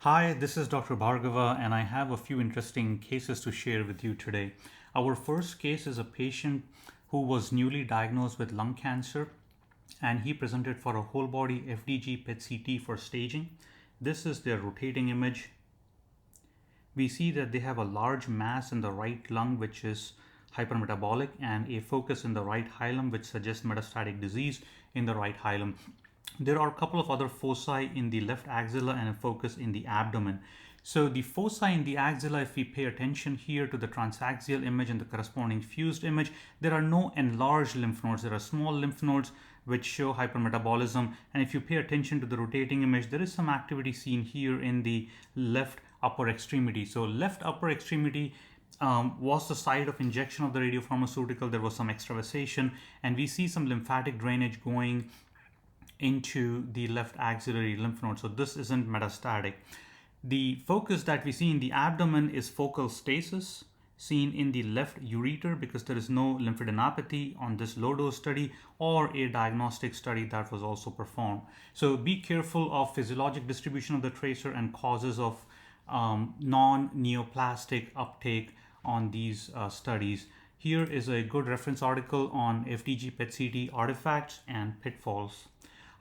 Hi, this is Dr. Bhargava, and I have a few interesting cases to share with you today. Our first case is a patient who was newly diagnosed with lung cancer, and he presented for a whole body FDG PET-CT for staging. This is their rotating image. We see that they have a large mass in the right lung, which is hypermetabolic, and a focus in the right hilum, which suggests metastatic disease in the right hilum. There are a couple of other foci in the left axilla and a focus in the abdomen. So the foci in the axilla, if we pay attention here to the transaxial image and the corresponding fused image, there are no enlarged lymph nodes. There are small lymph nodes which show hypermetabolism. And if you pay attention to the rotating image, there is some activity seen here in the left upper extremity. So left upper extremity was the site of injection of the radiopharmaceutical. There was some extravasation, and we see some lymphatic drainage going into the left axillary lymph node. So this isn't metastatic. The focus that we see in the abdomen is focal stasis seen in the left ureter because there is no lymphadenopathy on this low dose study or a diagnostic study that was also performed. So be careful of physiologic distribution of the tracer and causes of non-neoplastic uptake on these studies. Here is a good reference article on FDG PET-CT artifacts and pitfalls.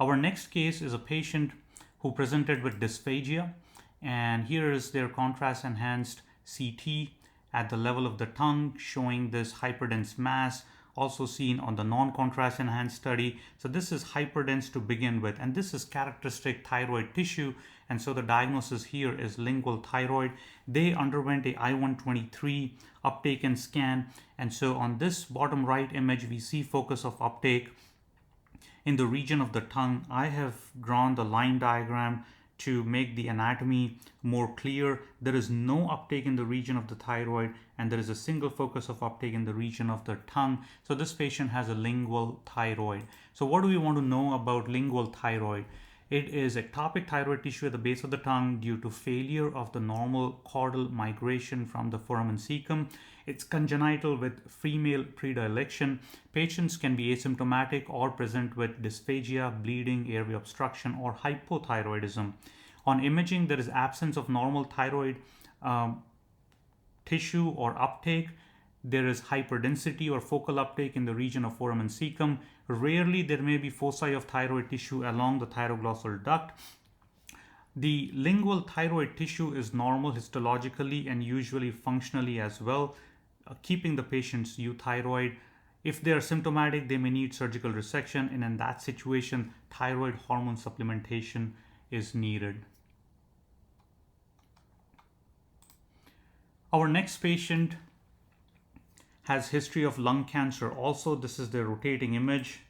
Our next case is a patient who presented with dysphagia, and here is their contrast enhanced CT at the level of the tongue showing this hyperdense mass, also seen on the non-contrast enhanced study. So this is hyperdense to begin with, and this is characteristic thyroid tissue, and so the diagnosis here is lingual thyroid. They underwent a I-123 uptake and scan, and so on this bottom right image we see focus of uptake in the region of the tongue. I have drawn the line diagram to make the anatomy more clear. There is no uptake in the region of the thyroid, and there is a single focus of uptake in the region of the tongue. So this patient has a lingual thyroid. So what do we want to know about lingual thyroid? It is ectopic thyroid tissue at the base of the tongue due to failure of the normal caudal migration from the foramen cecum. It's congenital with female predilection. Patients can be asymptomatic or present with dysphagia, bleeding, airway obstruction, or hypothyroidism. On imaging, there is absence of normal thyroid tissue or uptake. There is hyperdensity or focal uptake in the region of foramen cecum. Rarely there may be foci of thyroid tissue along the thyroglossal duct. The lingual thyroid tissue is normal histologically and usually functionally as well, keeping the patient's euthyroid. If they are symptomatic, they may need surgical resection, and in that situation, thyroid hormone supplementation is needed. Our next patient has history of lung cancer. Also, this is their rotating image,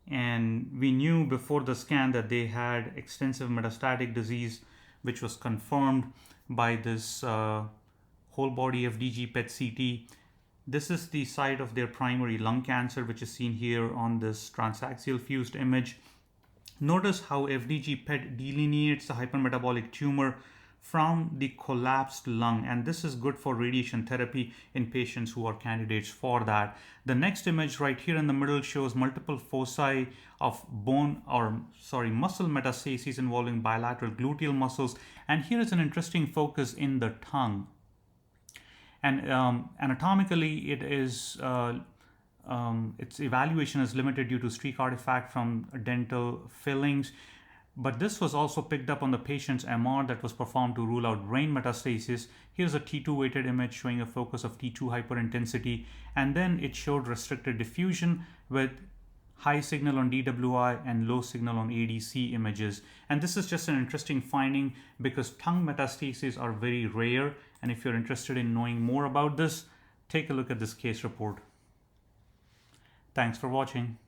and we knew before the scan that they had extensive metastatic disease, which was confirmed by this whole body FDG PET-CT. This is the site of their primary lung cancer, which is seen here on this transaxial fused image. Notice how FDG PET delineates the hypermetabolic tumor from the collapsed lung, and this is good for radiation therapy in patients who are candidates for that. The next image right here in the middle shows multiple foci of muscle metastases involving bilateral gluteal muscles, and here is an interesting focus in the tongue. And anatomically, it is its evaluation is limited due to streak artifact from dental fillings. But this was also picked up on the patient's MR that was performed to rule out brain metastasis. Here's a T2 weighted image showing a focus of T2 hyperintensity, and then it showed restricted diffusion with high signal on DWI and low signal on ADC images. And this is just an interesting finding because tongue metastases are very rare, and if you're interested in knowing more about this, take a look at this case report. Thanks for watching.